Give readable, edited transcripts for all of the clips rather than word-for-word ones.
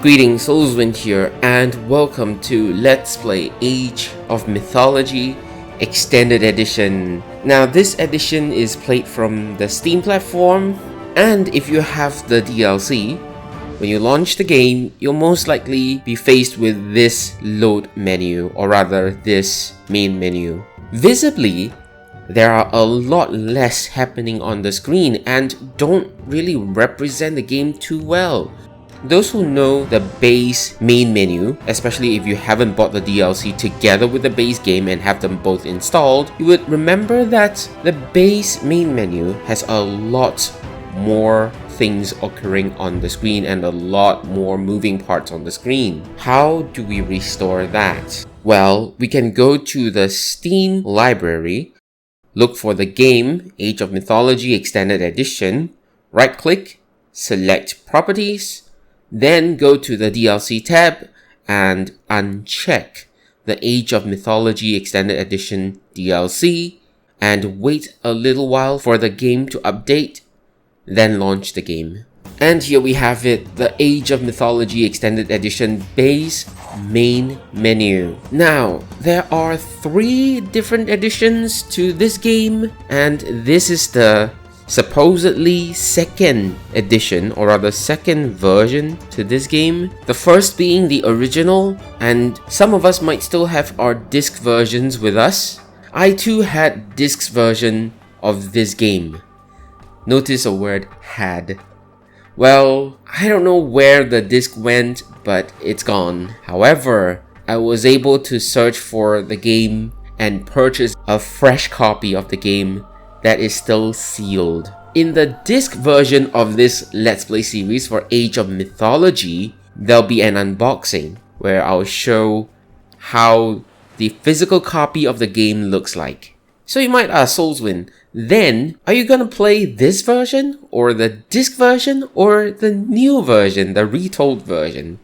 Greetings, Soulswind here, and welcome to Let's Play Age of Mythology Extended Edition. Now, this edition is played from the Steam platform, and if you have the DLC, when you launch the game, you'll most likely be faced with this load menu, or rather, this main menu. Visibly, there are a lot less happening on the screen and don't really represent the game too well. Those who know the base main menu, especially if you haven't bought the DLC together with the base game and have them both installed, you would remember that the base main menu has a lot more things occurring on the screen and a lot more moving parts on the screen. How do we restore that? Well, we can go to the Steam library, look for the game Age of Mythology Extended Edition, right-click, select Properties, then go to the DLC tab and uncheck the Age of Mythology Extended Edition DLC and wait a little while for the game to update, then launch the game. And here we have it, the Age of Mythology Extended Edition base main menu. Now, there are 3 different editions to this game, and this is the supposedly second edition, or rather second version to this game. The first being the original, and some of us might still have our disc versions with us. I too had disc version of this game. Notice a word had. Well, I don't know where the disc went, but it's gone. However, I was able to search for the game and purchase a fresh copy of the game that is still sealed. In the disc version of this Let's Play series for Age of Mythology, there'll be an unboxing where I'll show how the physical copy of the game looks like. So you might ask, Soulswind, then are you gonna play this version, or the disc version, or the new version, the retold version?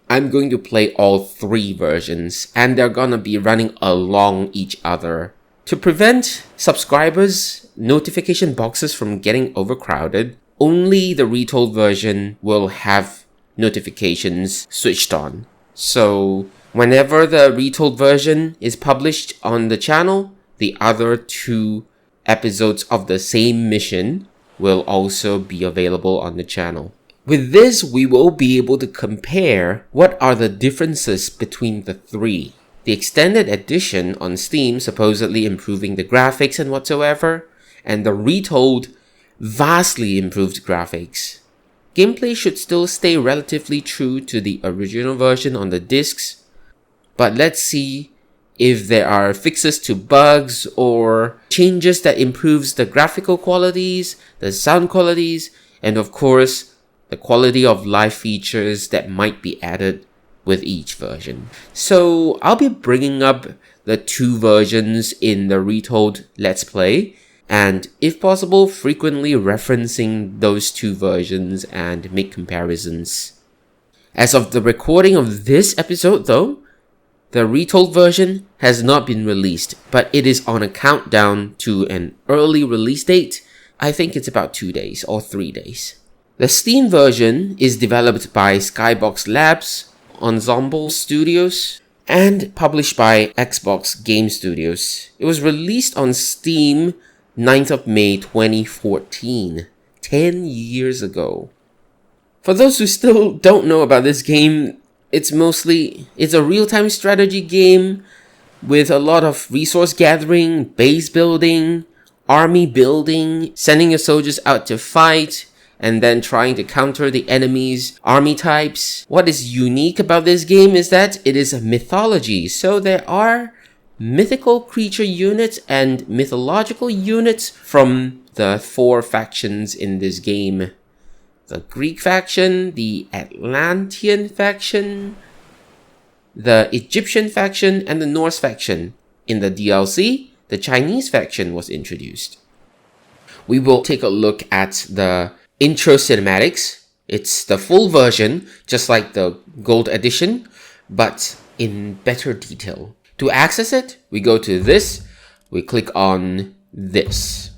I'm going to play all 3 versions, and they're gonna be running along each other. To prevent subscribers' notification boxes from getting overcrowded, only the retold version will have notifications switched on. So whenever the retold version is published on the channel, the other 2 episodes of the same mission will also be available on the channel. With this, we will be able to compare what are the differences between the 3. The extended edition on Steam supposedly improving the graphics and whatsoever, and the retold vastly improved graphics. Gameplay should still stay relatively true to the original version on the discs, but let's see if there are fixes to bugs or changes that improves the graphical qualities, the sound qualities, and of course, the quality of life features that might be added with each version. So I'll be bringing up the 2 versions in the retold Let's Play, and if possible, frequently referencing those 2 versions and make comparisons. As of the recording of this episode though, the retold version has not been released, but it is on a countdown to an early release date. I think it's about 2 days or 3 days. The Steam version is developed by Skybox Labs, Ensemble Studios, and published by Xbox Game Studios. It was released on Steam 9th of May 2014, 10 years ago. For those who still don't know about this game, it's a real-time strategy game with a lot of resource gathering, base building, army building, sending your soldiers out to fight, and then trying to counter the enemy's army types. What is unique about this game is that it is a mythology, so there are mythical creature units and mythological units from the 4 factions in this game. The Greek faction, the Atlantean faction, the Egyptian faction, and the Norse faction. In the DLC, the Chinese faction was introduced. We will take a look at the intro cinematics. It's the full version, just like the gold edition, but in better detail. To access it, we go to this, we click on this.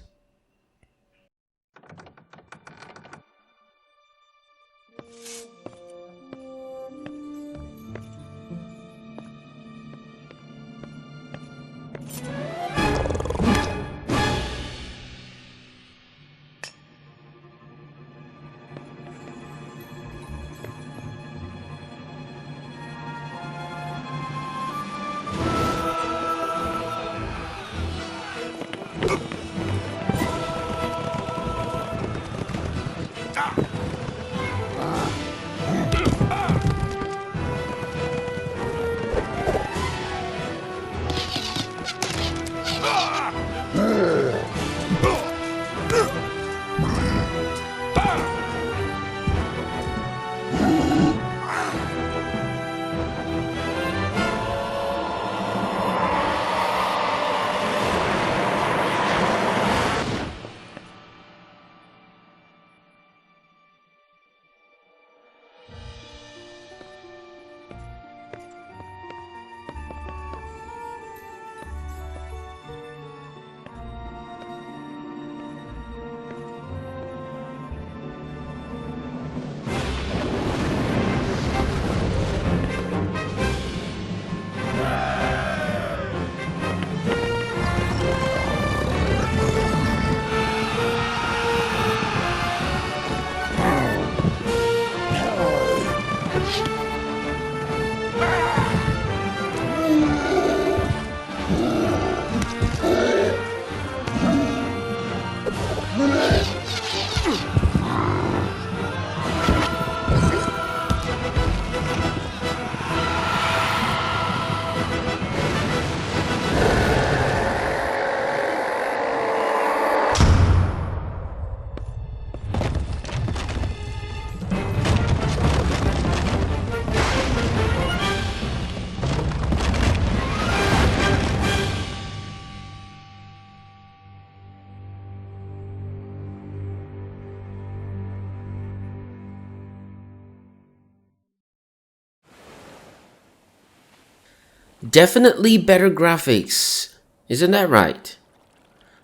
Definitely better graphics. Isn't that right?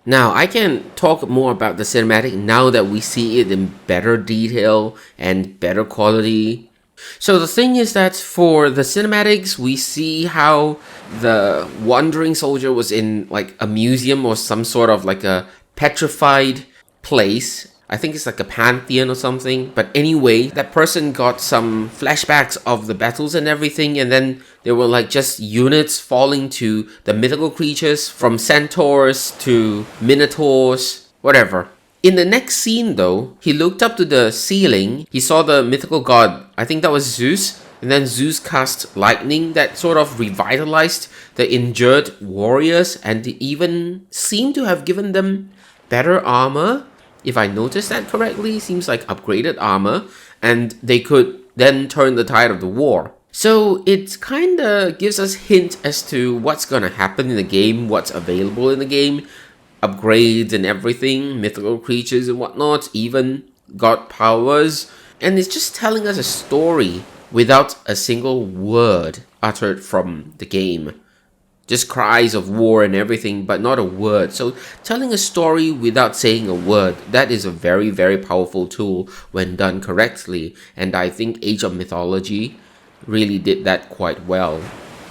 Now, I can talk more about the cinematic now that we see it in better detail and better quality. So the thing is that for the cinematics, we see how the wandering soldier was in like a museum or some sort of like a petrified place. I think it's like a pantheon or something. But anyway, that person got some flashbacks of the battles and everything, and then there were like just units falling to the mythical creatures, from centaurs to minotaurs, whatever. In the next scene though, he looked up to the ceiling, he saw the mythical god, I think that was Zeus, and then Zeus cast lightning that sort of revitalized the injured warriors and even seemed to have given them better armor. If I noticed that correctly, seems like upgraded armor, and they could then turn the tide of the war. So it kinda gives us hint as to what's gonna happen in the game, what's available in the game, upgrades and everything, mythical creatures and whatnot, even god powers, and it's just telling us a story without a single word uttered from the game. Just cries of war and everything, but not a word. So telling a story without saying a word, that is a very, very powerful tool when done correctly. And I think Age of Mythology really did that quite well.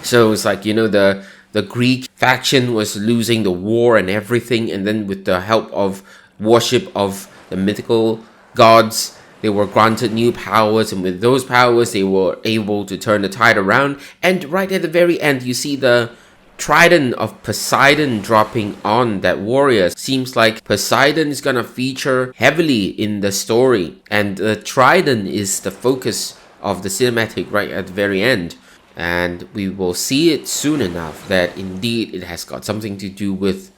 So it's like, the Greek faction was losing the war and everything, and then with the help of worship of the mythical gods, they were granted new powers, and with those powers they were able to turn the tide around. And right at the very end, you see the trident of Poseidon dropping on that warrior. Seems like Poseidon is gonna feature heavily in the story, and the trident is the focus of the cinematic right at the very end. And we will see it soon enough that indeed it has got something to do with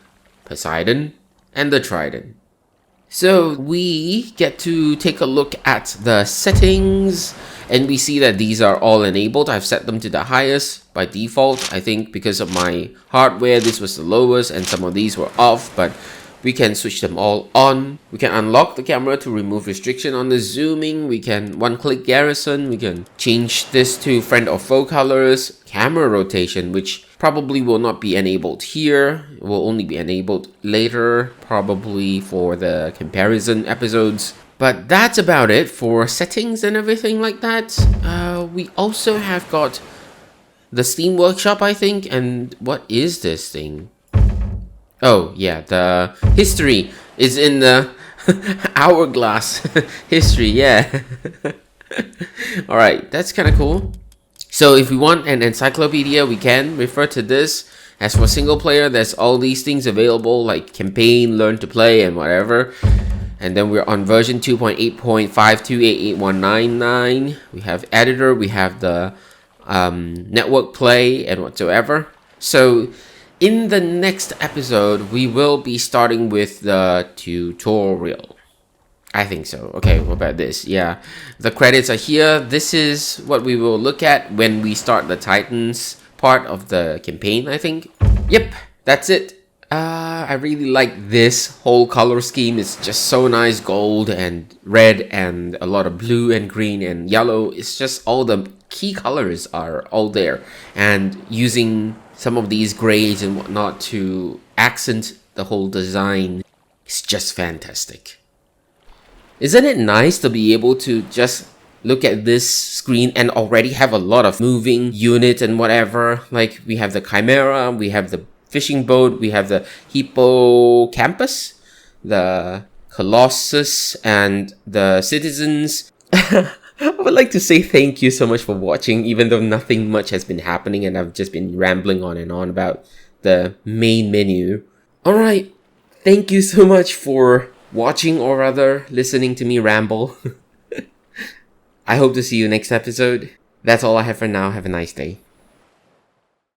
Poseidon and the trident. So we get to take a look at the settings, and we see that these are all enabled. I've set them to the highest by default. I think because of my hardware, this was the lowest and some of these were off, but we can switch them all on. We can unlock the camera to remove restriction on the zooming. We can one-click garrison. We can change this to friend or foe colors. Camera rotation, which probably will not be enabled here. It will only be enabled later, probably for the comparison episodes. But that's about it for settings and everything like that. We also have got the Steam Workshop, I think. And what is this thing? Oh, yeah, the history is in the hourglass history, yeah. Alright, that's kind of cool. So if we want an encyclopedia, we can refer to this. As for single player, there's all these things available, like campaign, learn to play, and whatever. And then we're on version 2.8.5288199. We have editor, we have the network play, and whatsoever. So in the next episode, we will be starting with the tutorial. I think so. Okay, what about this? Yeah, the credits are here. This is what we will look at when we start the Titans part of the campaign, I think. Yep, that's it. I really like this whole color scheme. It's just so nice. Gold and red and a lot of blue and green and yellow. It's just all the key colors are all there. And using some of these grays and whatnot to accent the whole design is just fantastic. Isn't it nice to be able to just look at this screen and already have a lot of moving units and whatever? Like we have the Chimera, we have the fishing boat, we have the Hippocampus, the Colossus, and the Citizens. I would like to say thank you so much for watching, even though nothing much has been happening and I've just been rambling on and on about the main menu. Alright, thank you so much for watching, or rather listening to me ramble. I hope to see you next episode. That's all I have for now. Have a nice day.